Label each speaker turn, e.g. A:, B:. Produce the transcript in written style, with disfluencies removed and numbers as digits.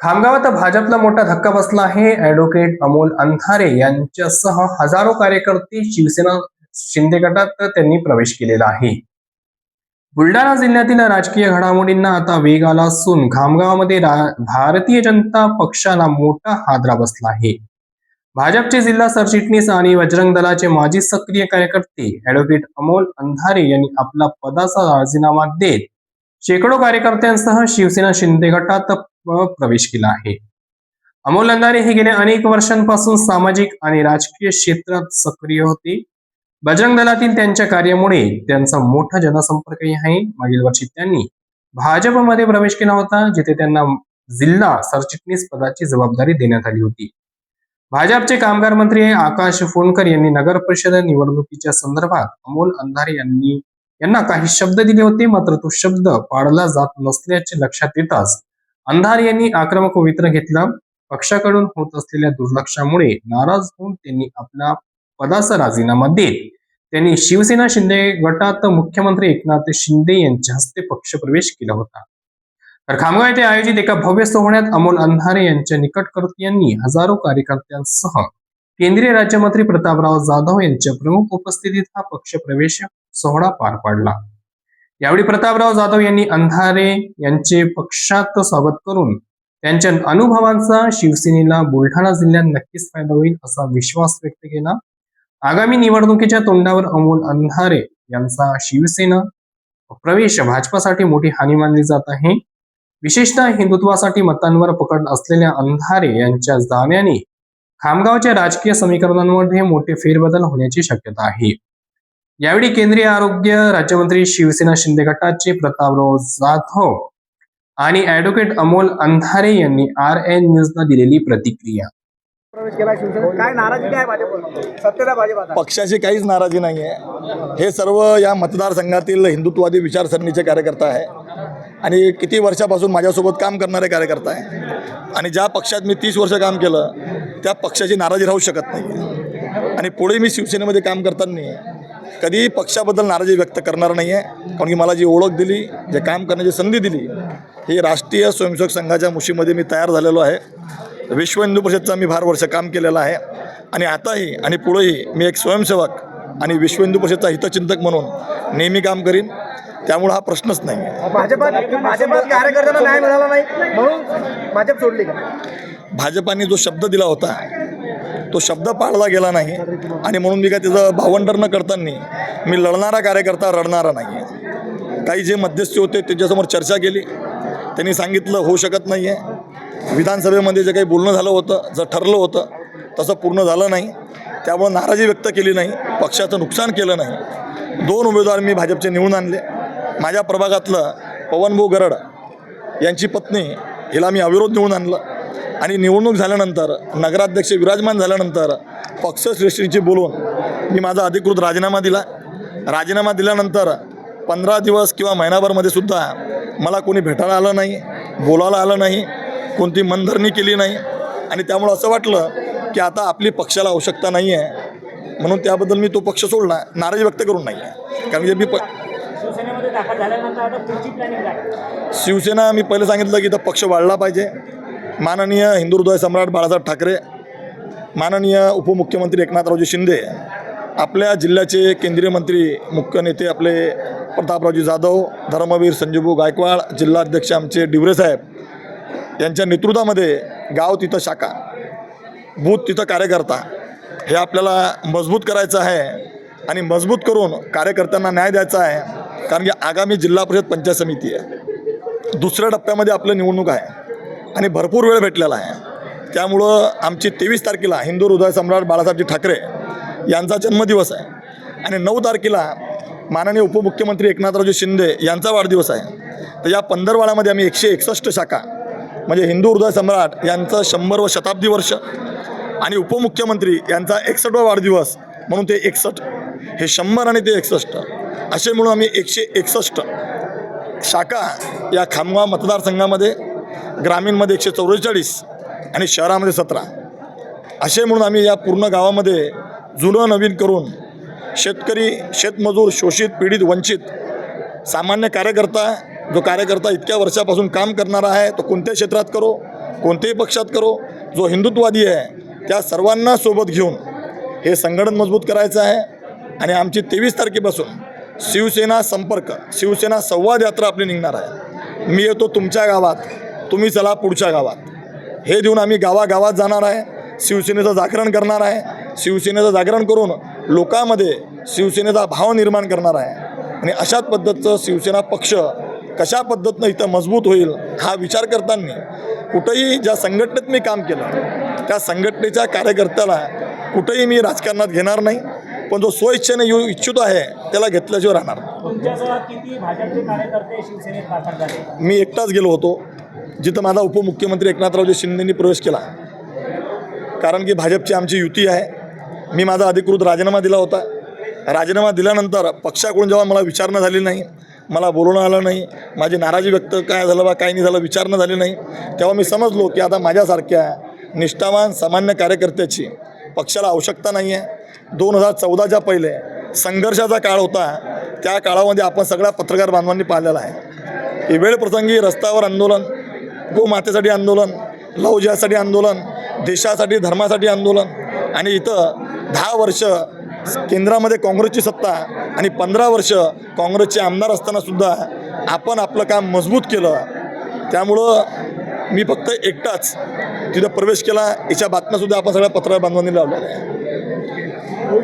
A: खामगावात भाजपला मोठा धक्का बसला आहे. ॲडव्होकेट अमोल अंधारे यांच्यासह हजारो कार्यकर्ते शिवसेना शिंदे गटात त्यांनी प्रवेश केलेला आहे. बुलढाणा जिल्ह्यातील राजकीय घडामोडींना आता वेग आला असून खामगावामध्ये भारतीय जनता पक्षाला मोठा हादरा बसला आहे. भाजपचे जिल्हा सरचिटणीस आणि बजरंग दलाचे माजी सक्रिय कार्यकर्ते ॲडव्होकेट अमोल अंधारे यांनी आपला पदाचा राजीनामा देत शेकडो कार्यकर्त्यांसह शिवसेना शिंदे गटात प्रवेश केला आहे. अमोल अंधारे हे गेल्या अनेक वर्षांपासून सामाजिक आणि राजकीय क्षेत्रात सक्रिय होते. बजरंग दलातील त्यांच्या कार्यामुळे त्यांचा मोठा जनसंपर्कही आहे. मागील वर्षी त्यांनी भाजपमध्ये प्रवेश केला होता, जिथे त्यांना जिल्हा सरचिटणीस पदाची जबाबदारी देण्यात आली होती. भाजपचे कामगार मंत्री आकाश फोंडकर यांनी नगर परिषद निवडणुकीच्या संदर्भात अमोल अंधारे यांना काही शब्द दिले होते, मात्र तो शब्द पाळला जात नसल्याचे लक्षात येताच अंधारे यांनी आक्रमक पवित्रा घेतला. पक्षाकडून होत असलेल्या दुर्लक्षामुळे नाराज होऊन त्यांनी आपला पदाचा राजीनामा देत त्यांनी शिवसेना शिंदे गटात मुख्यमंत्री एकनाथ शिंदे यांच्या हस्ते पक्षप्रवेश केला होता. तर खामगाव येथे आयोजित एका भव्य सोहळ्यात अमोल अंधारे यांच्या निकटवर्तीयांनी हजारो कार्यकर्त्यांसह केंद्रीय राज्यमंत्री प्रतापराव जाधव यांच्या प्रमुख उपस्थितीत हा पक्षप्रवेश सोहळा पार पडला. यावेळी प्रतापराव जाधव यांनी अंधारे यांचे पक्षात स्वागत करून त्यांच्या अनुभवांचा शिवसेनेला बुलढाणा जिल्ह्यात नक्कीच फायदा होईल असा विश्वास व्यक्त केला. आगामी निवडणुकीच्या तोंडावर अमोल अंधारे यांचा शिवसेना प्रवेश भाजपासाठी मोठी हानी मानली जात आहे. विशेषतः हिंदुत्वासाठी मतांवर पकड असलेल्या अंधारे यांच्या जाण्याने खामगावच्या राजकीय समीकरणांमध्ये मोठे फेरबदल होण्याची शक्यता आहे. यावेळी केंद्रीय आरोग्य राज्यमंत्री शिवसेना शिंदे गटाचे प्रतापराव जाधव आणि ॲडव्होकेट अमोल अंधारे यांनी RN न्यूजला दिलेली प्रतिक्रिया.
B: काय नाराजी काय भाजप सत्तेला भाजप
C: पक्षाची काहीच नाराजी नाही आहे. हे सर्व या मतदारसंघातील हिंदुत्ववादी विचारसरणीचे कार्यकर्ता आहे आणि किती वर्षापासून माझ्यासोबत काम करणारे कार्यकर्ता आहे आणि ज्या पक्षात मी 30 वर्ष काम केलं त्या पक्षाची नाराजी राहू शकत नाही आणि पुढे मी शिवसेनेमध्ये काम करताना कधी पक्षाबद्दल नाराजी व्यक्त करणार नाही आहे. कारण की मला जी ओळख दिली, जे काम करण्याची संधी दिली, ही राष्ट्रीय स्वयंसेवक संघाच्या मुशीमध्ये मी तयार झालेलो आहे. विश्व हिंदू परिषदचा मी फार वर्ष काम केलेलं आहे आणि आताही आणि पुढेही मी एक स्वयंसेवक आणि विश्व हिंदू परिषदचा हितचिंतक म्हणून नेहमी काम करीन. त्यामुळे हा प्रश्नच नाही आहे.
B: भाजपात कार्यकर्त्यांना न्याय मिळाला नाही म्हणून भाजप सोडली का?
C: भाजपाने जो शब्द दिला होता तो शब्द पाळला गेला नाही आणि म्हणून मी काय त्याचं भावंडर न करताना मी लढणारा कार्यकर्ता रडणारा नाही आहे. काही जे मध्यस्थी होते त्यांच्यासमोर चर्चा केली, त्यांनी सांगितलं होऊ शकत नाही आहे. विधानसभेमध्ये जे काही बोलणं झालं होतं, जर ठरलं होतं तसं पूर्ण झालं नाही. त्यामुळं नाराजी व्यक्त केली नाही, पक्षाचं नुकसान केलं नाही. 2 उमेदवार मी भाजपचे निवडून आणले. माझ्या प्रभागातलं पवनभाऊ गरड यांची पत्नी हिला मी अविरोध निवडून आणलं आणि निवडणूक झाल्यानंतर नगराध्यक्ष विराजमान झाल्यानंतर पक्षश्रेष्ठींची बोलून मी माझा अधिकृत राजीनामा दिला. राजीनामा दिल्यानंतर 15 दिवस किंवा महिनाभरमध्ये सुद्धा मला कोणी भेटायला आलं नाही, बोलायला आलं नाही, कोणती मनधरणी केली नाही आणि त्यामुळं असं वाटलं की आता आपली पक्षाला आवश्यकता नाही आहे, म्हणून त्याबद्दल मी तो पक्ष सोडला. नाराजी व्यक्त करून नाही आहे. कारण की मी
B: शिवसेनेमध्ये दाखल झाल्यानंतर आता पुढची प्लॅनिंग काय?
C: शिवसेना मी पहिलं सांगितलं की इथं पक्ष वाढला पाहिजे. माननीय हिंदू हृदय सम्राट बाळासाहेब ठाकरे, माननीय उपमुख्यमंत्री एकनाथरावजी शिंदे, आपल्या जिल्ह्याचे केंद्रीय मंत्री मुख्य नेते आपले प्रतापरावजी जाधव, धर्मवीर संजीवभाऊ गायकवाड, जिल्हाध्यक्ष आमचे डिवरे साहेब यांच्या नेतृत्वामध्ये गाव तिथं शाखा, बूथ तिथं कार्यकर्ता, हे आपल्याला मजबूत करायचं आहे आणि मजबूत करून कार्यकर्त्यांना न्याय द्यायचा आहे. कारण की आगामी जिल्हा परिषद पंचायत समिती आहे, 2ऱ्या टप्प्यामध्ये आपलं निवडणूक आहे आणि भरपूर वेळ भेटलेला आहे. त्यामुळं आमची 23 तारखेला हिंदू हृदय सम्राट बाळासाहेबजी ठाकरे यांचा जन्मदिवस आहे आणि 9 तारखेला माननीय उपमुख्यमंत्री एकनाथरावजी शिंदे यांचा वाढदिवस आहे. तर या 15 आम्ही 161 शाखा म्हणजे हिंदू हृदय सम्राट यांचं 100व शताब्दी वर्ष आणि उपमुख्यमंत्री यांचा 61वा वाढदिवस म्हणून ते 61, हे 100 आणि ते 61 असे म्हणून आम्ही 161 शाखा या खामगाव मतदारसंघामध्ये, ग्रामीणमध्ये 144 आणि शहरामध्ये 17 असे म्हणून आम्ही या पूर्ण गावामध्ये जुनं नवीन करून शेतकरी, शेतमजूर, शोषित, पीडित, वंचित, सामान्य कार्यकर्ता, जो कार्यकर्ता इतक्या वर्षापासून काम करणारा आहे तो कोणत्या क्षेत्रात करो, कोणत्याही पक्षात करो, जो हिंदुत्ववादी आहे त्या सर्वांना सोबत घेऊन हे संघटन मजबूत करायचं आहे. आणि आमची 23 तारखेपासून शिवसेना संपर्क, शिवसेना संवाद यात्रा आपली निघणार आहे. मी येतो तुमच्या गावात, तुम्ही चला पुढच्या गावात, हे देऊन आम्ही गावागावात जाणार आहे. शिवसेनेचं जागरण करणार आहे. शिवसेनेचं जागरण करून लोकांमध्ये शिवसेनेचा भाव निर्माण करणार आहे. आणि अशाच पद्धतीचं शिवसेना पक्ष कशा पद्धतीनं इथं मजबूत होईल हा विचार करताना कुठंही ज्या संघटनेत मी काम केलं त्या संघटनेच्या कार्यकर्त्याला कुठंही मी राजकारणात घेणार नाही. पण जो स्वइच्छेने येऊ इच्छुक आहे त्याला घेतल्याशिवाय राहणार.
D: तुमच्यासह किती भाजपचे कार्यकर्ते शिवसेनेत दाखल झाले?
C: मी एकटाच गेलो होतो जिथं माझा उपमुख्यमंत्री एकनाथरावजी शिंदेंनी प्रवेश केला. कारण की भाजपची आमची युती आहे. मी माझा अधिकृत राजीनामा दिला होता. राजीनामा दिल्यानंतर पक्षाकडून जेव्हा मला विचारणा झाली नाही, मला बोलवणं आलं नाही, माझी नाराजी व्यक्त काय झालं बा काय नाही झालं विचारणा झाली नाही, तेव्हा मी समजलो की आता माझ्यासारख्या निष्ठावान सामान्य कार्यकर्त्याची पक्षाला आवश्यकता नाही आहे. 2014च्या पहिले संघर्षाचा काळ होता. त्या काळामध्ये आपण सगळ्या पत्रकार बांधवांनी पाहिलेला आहे की वेळप्रसंगी रस्त्यावर आंदोलन, गोमातेसाठी आंदोलन, लवजासाठी आंदोलन, देशासाठी धर्मासाठी आंदोलन. आणि इथं 10 वर्ष केंद्रामध्ये काँग्रेसची सत्ता आणि 15 वर्ष काँग्रेसचे आमदार असतानासुद्धा आपण आपलं काम मजबूत केलं. त्यामुळं मी फक्त एकटाच तिथं प्रवेश केला. याच्या बातम्यासुद्धा आपण सगळ्या पत्रकार बांधवांनी लावलेल्या आहे.